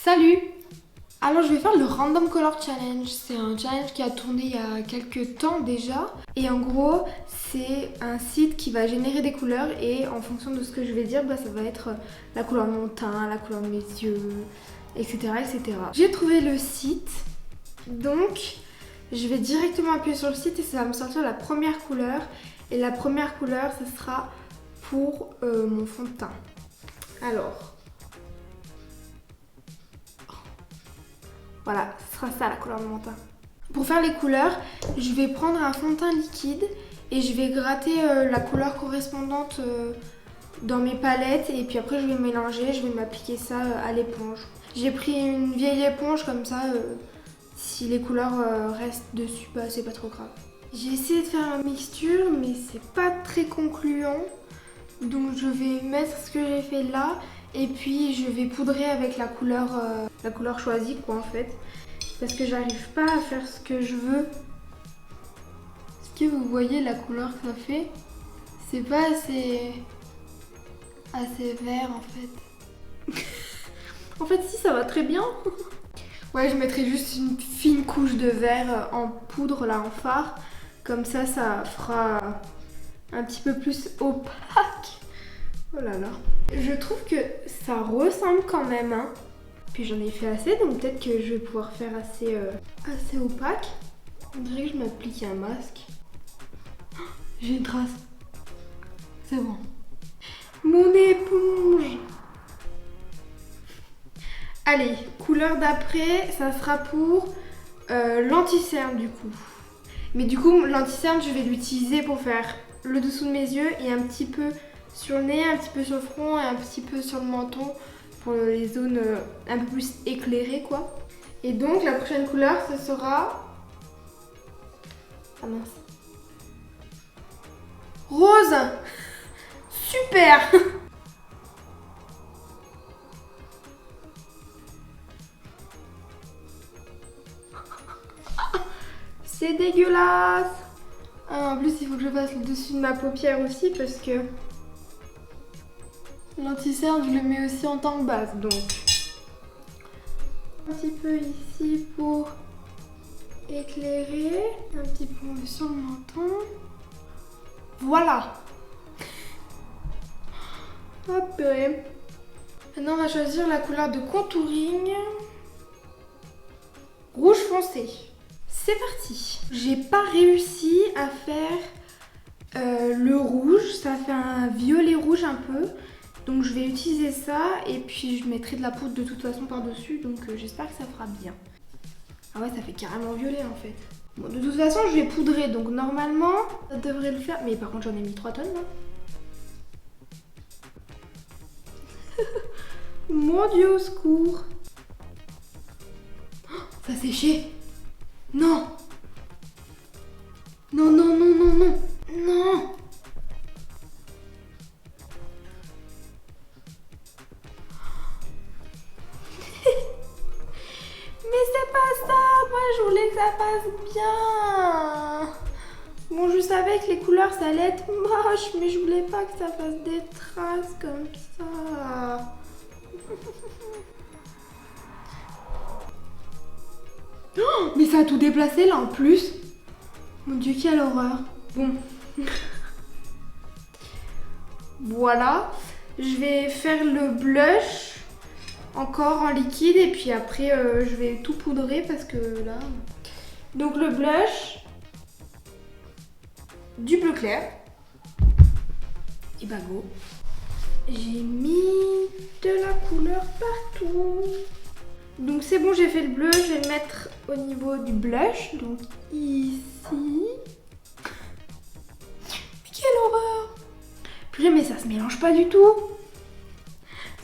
Salut! Alors je vais faire le Random Color Challenge. C'est un challenge qui a tourné il y a quelques temps déjà. Et en gros, c'est un site qui va générer des couleurs et en fonction de ce que je vais dire, ça va être la couleur de mon teint, la couleur de mes yeux, etc. etc. J'ai trouvé le site, donc je vais directement appuyer sur le site et ça va me sortir la première couleur. Et la première couleur, ce sera pour mon fond de teint. Alors... voilà, ce sera ça la couleur de mon teint. Pour faire les couleurs, je vais prendre un fond de teint liquide et je vais gratter la couleur correspondante dans mes palettes et puis après je vais mélanger, je vais m'appliquer ça à l'éponge. J'ai pris une vieille éponge comme ça, si les couleurs restent dessus, c'est pas trop grave. J'ai essayé de faire une mixture mais c'est pas très concluant. Donc je vais mettre ce que j'ai fait là et puis je vais poudrer avec la couleur choisie quoi en fait. Parce que j'arrive pas à faire ce que je veux. Est-ce que vous voyez la couleur que ça fait? C'est pas assez vert en fait. En fait si, ça va très bien. Ouais, je mettrai juste une fine couche de vert en poudre là en fard. Comme ça, ça fera un petit peu plus opaque. Oh là là. Je trouve que ça ressemble quand même, hein. Puis j'en ai fait assez, donc peut-être que je vais pouvoir faire assez opaque. On dirait que je m'applique un masque. Oh, j'ai une trace. C'est bon. Mon éponge. Allez, couleur d'après, ça sera pour l'anti-cerne du coup. Mais du coup, l'anti-cerne, je vais l'utiliser pour faire le dessous de mes yeux et un petit peu sur le nez, un petit peu sur le front et un petit peu sur le menton pour les zones un peu plus éclairées quoi. Et donc la prochaine couleur ce sera... ah mince. Rose. Super. C'est dégueulasse. Ah, en plus il faut que je fasse le dessus de ma paupière aussi parce que l'anti-cerne, je le mets aussi en tant que base, donc un petit peu ici pour éclairer, un petit peu sur le menton. Voilà. Hop. Maintenant, on va choisir la couleur de contouring. Rouge foncé. C'est parti. J'ai pas réussi à faire le rouge, ça fait un violet rouge un peu. Donc je vais utiliser ça et puis je mettrai de la poudre de toute façon par-dessus, donc j'espère que ça fera bien. Ah ouais, ça fait carrément violet en fait. Bon, de toute façon, je vais poudrer, donc normalement, ça devrait le faire. Mais par contre, j'en ai mis 3 tonnes là. Mon Dieu, au secours. Oh, ça a séché. Non. Non, non, non, non, non. Non. Mais c'est pas ça, moi je voulais que ça passe bien. Bon, je savais que les couleurs ça allait être moche, mais je voulais pas que ça fasse des traces comme ça. Oh, mais ça a tout déplacé là en plus. Mon Dieu, quelle horreur. Bon. Voilà. Je vais faire le blush. Encore en liquide et puis après je vais tout poudrer parce que là... Donc le blush, du bleu clair et go. J'ai mis de la couleur partout. Donc c'est bon, j'ai fait le bleu, je vais le mettre au niveau du blush, donc ici. Mais quelle horreur! Purée, mais ça se mélange pas du tout.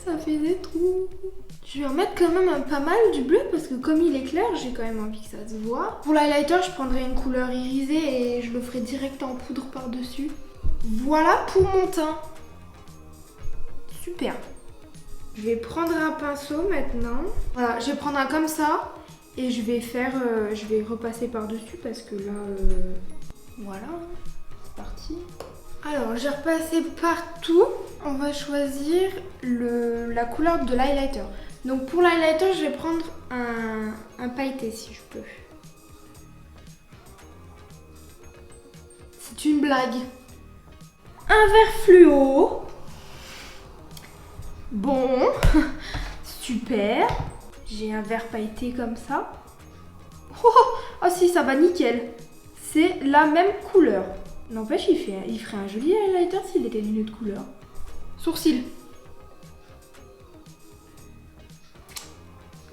Ça fait des trous. Je vais en mettre quand même pas mal du bleu parce que comme il est clair, j'ai quand même envie que ça se voit. Pour l'highlighter, je prendrai une couleur irisée et je le ferai direct en poudre par-dessus. Voilà pour mon teint. Super. Je vais prendre un pinceau maintenant. Voilà, je vais prendre un comme ça et je vais faire, je vais repasser par-dessus parce que là, voilà, c'est parti. Alors, j'ai repassé partout. On va choisir la couleur de l'highlighter. Donc pour l'highlighter, je vais prendre un pailleté si je peux. C'est une blague. Un vert fluo. Bon, super. J'ai un vert pailleté comme ça. Oh, ah si, ça va nickel. C'est la même couleur. N'empêche, il ferait un joli highlighter s'il était d'une autre couleur. Sourcils.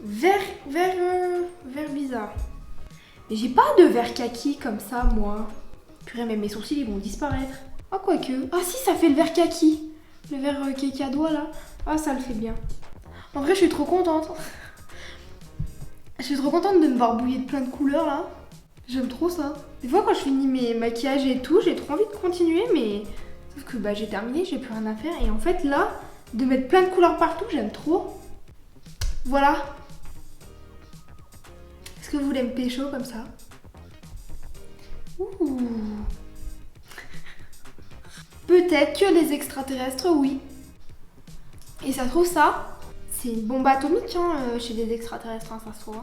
Vert bizarre. Mais j'ai pas de vert kaki comme ça, moi. Purée, mais mes sourcils, ils vont disparaître. Ah, quoique. Ah si, ça fait le vert kaki. Le vert kaki à doigts, là. Ah, ça le fait bien. En vrai, je suis trop contente. Je suis trop contente de me voir bouillir de plein de couleurs, là. J'aime trop ça. Des fois, quand je finis mes maquillages et tout, j'ai trop envie de continuer, mais... Sauf que bah, j'ai terminé, j'ai plus rien à faire. Et en fait, là, de mettre plein de couleurs partout, j'aime trop. Voilà. Est-ce que vous voulez me pécho comme ça? Ouh. Peut-être que les extraterrestres, oui. Et ça se trouve, ça, c'est une bombe atomique chez les extraterrestres, ça se trouve.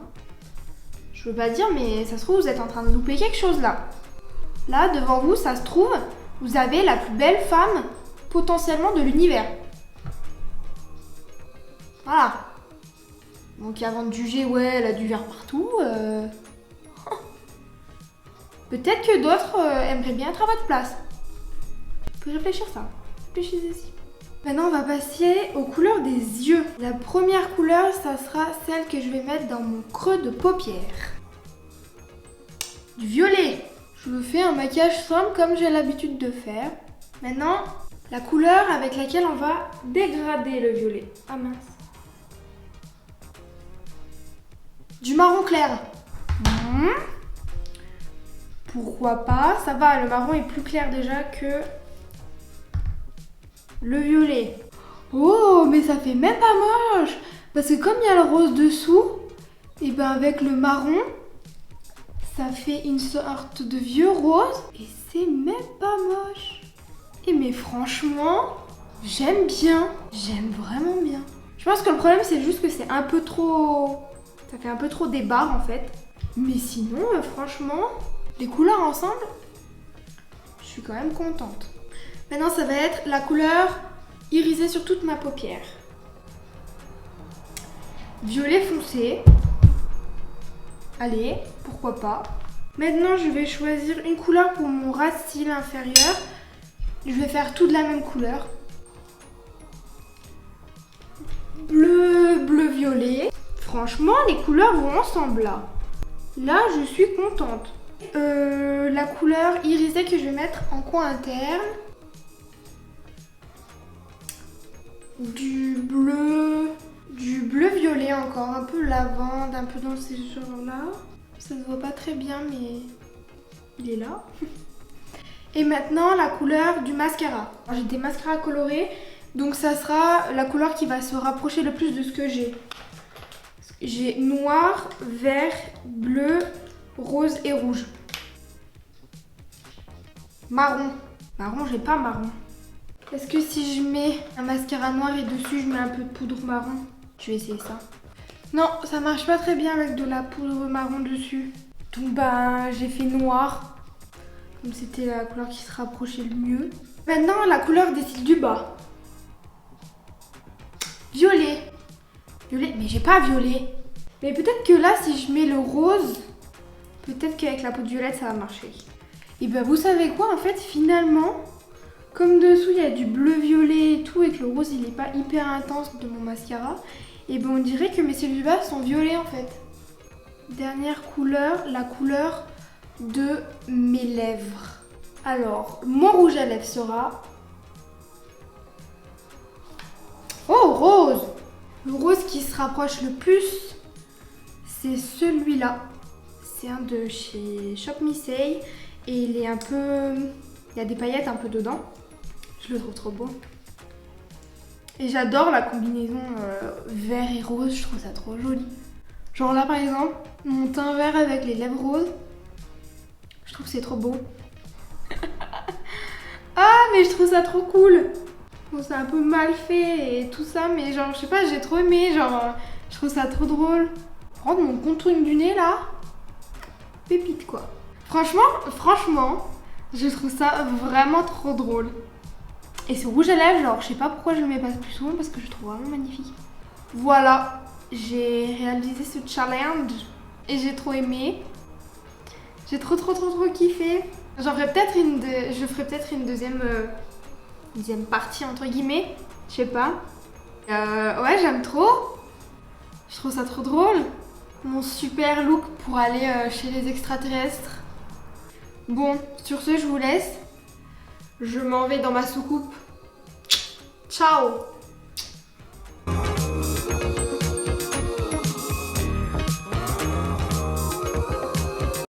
Je veux pas dire, mais ça se trouve, vous êtes en train de louper quelque chose là. Là, devant vous, ça se trouve, vous avez la plus belle femme potentiellement de l'univers. Voilà. Donc avant de juger, ouais, elle a du vert partout, peut-être que d'autres aimeraient bien être à votre place. Vous pouvez réfléchir ça. Réfléchissez-y. Maintenant, on va passer aux couleurs des yeux. La première couleur, ça sera celle que je vais mettre dans mon creux de paupière. Du violet. Je me fais un maquillage simple comme j'ai l'habitude de faire. Maintenant, la couleur avec laquelle on va dégrader le violet. Ah mince. Du marron clair. Pourquoi pas? Ça va, le marron est plus clair déjà que le violet. Oh, mais ça fait même pas moche. Parce que comme il y a le rose dessous, et ben avec le marron, ça fait une sorte de vieux rose. Et c'est même pas moche. Et mais franchement, j'aime bien. J'aime vraiment bien. Je pense que le problème, c'est juste que c'est un peu trop... Ça fait un peu trop des barres en fait. Mais sinon, franchement, les couleurs ensemble, je suis quand même contente. Maintenant, ça va être la couleur irisée sur toute ma paupière. Violet foncé. Allez, pourquoi pas. Maintenant, je vais choisir une couleur pour mon ras de cils inférieur. Je vais faire tout de la même couleur. Bleu, violet. Franchement, les couleurs vont ensemble là. Là, je suis contente. La couleur irisée que je vais mettre en coin interne. Du bleu violet encore, un peu lavande, un peu dans ces genres-là. Ça se voit pas très bien, mais il est là. Et maintenant, la couleur du mascara. J'ai des mascaras colorés, donc ça sera la couleur qui va se rapprocher le plus de ce que j'ai. J'ai noir, vert, bleu, rose et rouge. Marron. Marron, j'ai pas marron. Est-ce que si je mets un mascara noir et dessus je mets un peu de poudre marron? Je vais essayer ça. Non, ça marche pas très bien avec de la poudre marron dessus. Donc bah j'ai fait noir. Comme c'était la couleur qui se rapprochait le mieux. Maintenant la couleur des cils du bas. Violet. Violet, mais j'ai pas violet. Mais peut-être que là si je mets le rose, peut-être qu'avec la poudre violette ça va marcher. Et bah vous savez quoi en fait finalement, comme dessous il y a du bleu violet et tout et que le rose il est pas hyper intense de mon mascara, et ben on dirait que mes cils du bas sont violets en fait. Dernière couleur, la couleur de mes lèvres. Alors, mon rouge à lèvres sera... Oh, rose! Le rose qui se rapproche le plus, c'est celui-là. C'est un de chez Shop Me Say et il est un peu... Il y a des paillettes un peu dedans. Je le trouve trop beau. Et j'adore la combinaison vert et rose, je trouve ça trop joli. Genre là par exemple, mon teint vert avec les lèvres roses, je trouve que c'est trop beau. Ah mais je trouve ça trop cool. Bon c'est un peu mal fait et tout ça, mais genre je sais pas, j'ai trop aimé, genre trouve ça trop drôle. Prendre mon contouring du nez là. Pépite quoi. Franchement, je trouve ça vraiment trop drôle. Et ce rouge à lèvres, genre je sais pas pourquoi je le mets pas plus souvent parce que je le trouve vraiment magnifique. Voilà, j'ai réalisé ce challenge et j'ai trop aimé. J'ai trop kiffé. Je ferai peut-être une deuxième partie entre guillemets. Je sais pas. Ouais, j'aime trop. Je trouve ça trop drôle. Mon super look pour aller chez les extraterrestres. Bon, sur ce, je vous laisse. Je m'en vais dans ma soucoupe. Ciao!